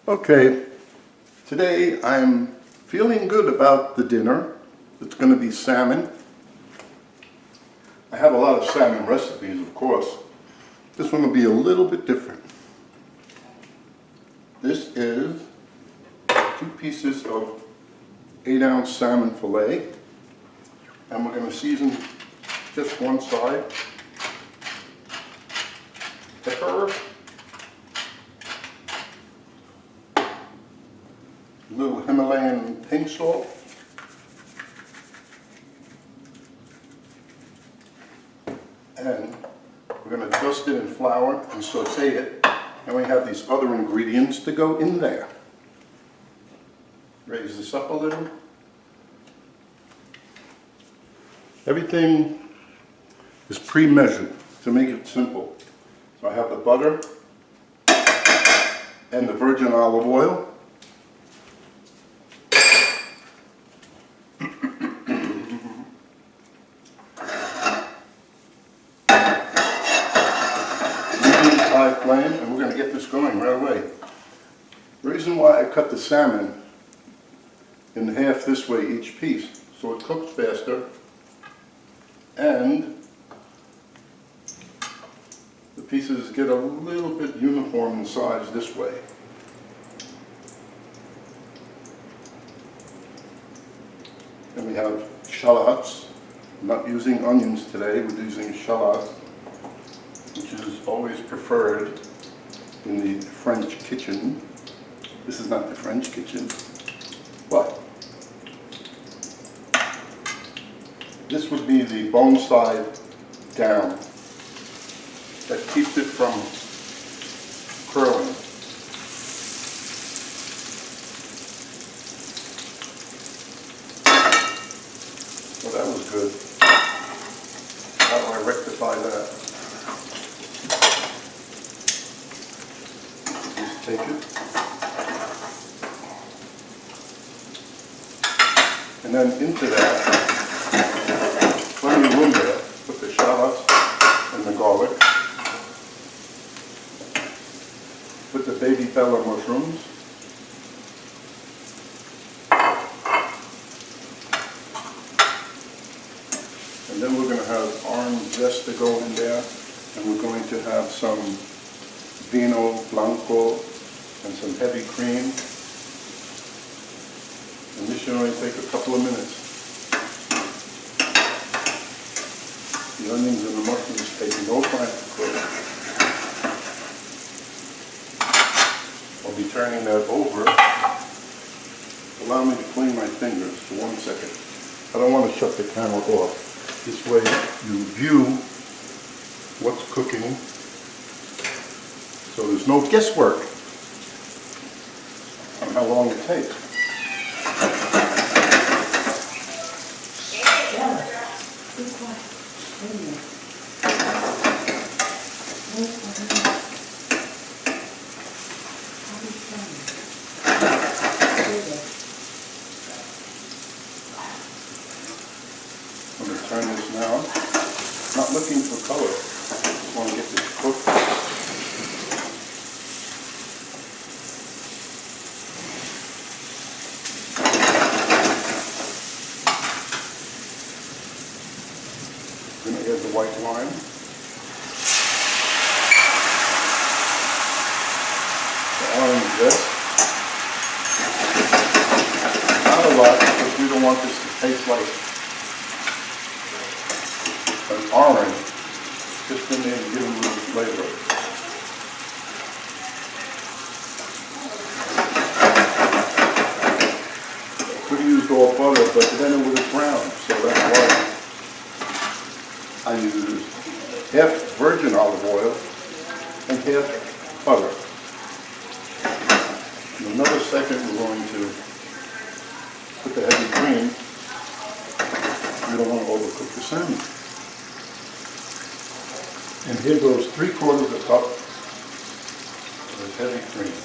Okay, today I'm feeling good about the dinner. It's going to be salmon. I have a lot of salmon recipes, of course. This one will be a little bit different. This is 2 pieces of 8-ounce salmon fillet, and we're going to season just one side. Pepper, a little Himalayan pink salt, and we're going to dust it in flour and saute it, and we have these other ingredients to go in there. Raise this up a little. Everything is pre-measured to make it simple. So I have the butter and the virgin olive oil. High flame, and we're going to get this going right away. The reason why I cut the salmon in half this way each piece, so it cooks faster, and the pieces get a little bit uniform in size this way. And we have shallots. I'm not using onions today, we're using shallots, which is always preferred in the French kitchen. This is not the French kitchen, but this would be the bone side down. That keeps it from curling. Well, that was good. How do I rectify that? Just take it. And then into that, plenty of room there. Put the shallots and the garlic. Put the baby bella mushrooms. And then we're going to have orange zest to go in there. And we're going to have some vino blanco and some heavy cream. And this should only take a couple of minutes. The onions and the mushrooms take no time to cook. I'll be turning that over. Allow me to clean my fingers for 1 second. I don't want to shut the camera off. This way you view what's cooking, so there's no guesswork on how long it takes. I'm going to turn this now. Not looking for color. Just want to get this cooked. I'm going to add the white wine. The orange zest. Not a lot because we don't want this to taste like an orange, just in there to give them a little flavor. Could have used all butter, but then it would have browned, so that's why I used half virgin olive oil and half butter. In another second, we're going to put the heavy cream. We don't want to overcook the salmon. And here goes 3/4 cup of this heavy cream.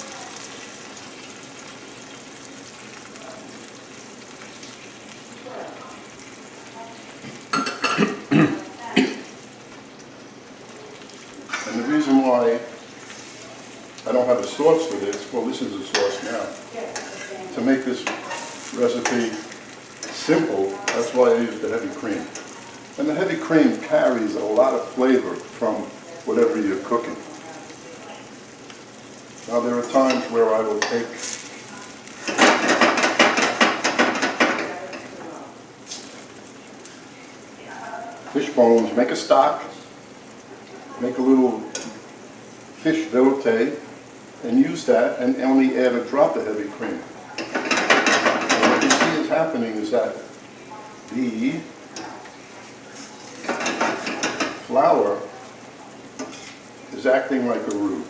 And the reason why I don't have a sauce for this, well, this is a sauce make this recipe simple, that's why I use the heavy cream. And the heavy cream carries a lot of flavor from whatever you're cooking. Now there are times where I will take fish bones, make a stock, make a little fish velouté, and use that and only add a drop of heavy cream. And what you see is happening is that the flour is acting like a roux.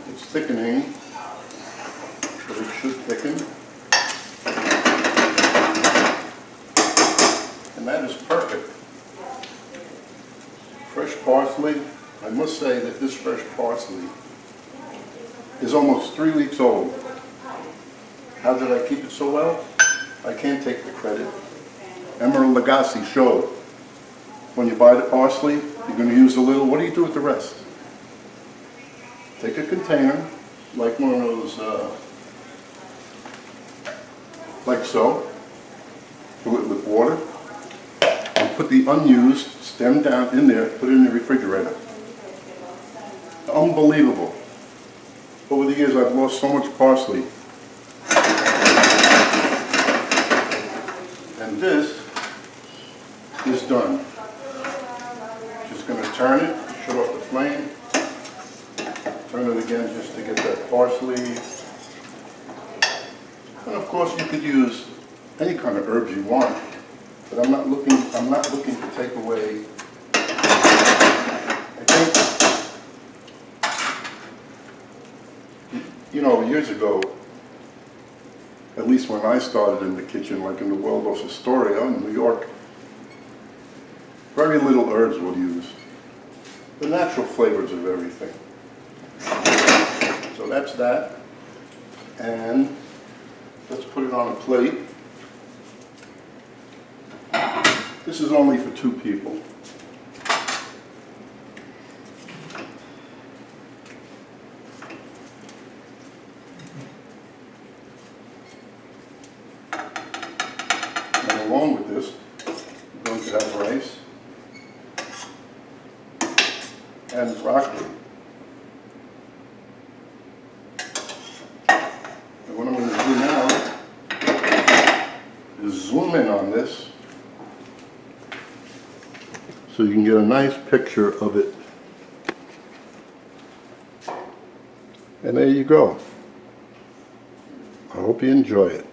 It's thickening, but it should thicken. And that is perfect. Fresh parsley. I must say that this fresh parsley is almost 3 weeks old. How did I keep it so well? I can't take the credit. Emeril Lagasse showed when you buy the parsley, you're going to use a little. What do you do with the rest? Take a container, like one of those, like so, fill it with water, and put the unused stem down in there, put it in the refrigerator. Unbelievable. Over the years I've lost so much parsley. And this is done. Just going to turn it, shut off the flame, turn it again just to get that parsley. And of course you could use any kind of herbs you want, but I'm not looking to take away. I think, you know, years ago, at least when I started in the kitchen, like in the Waldorf Astoria in New York, very little herbs were used. The natural flavors of everything. So that's that. And let's put it on a plate. This is only for 2 people. And along with this, we're going to have rice and broccoli. And what I'm going to do now is zoom in on this so you can get a nice picture of it. And there you go. I hope you enjoy it.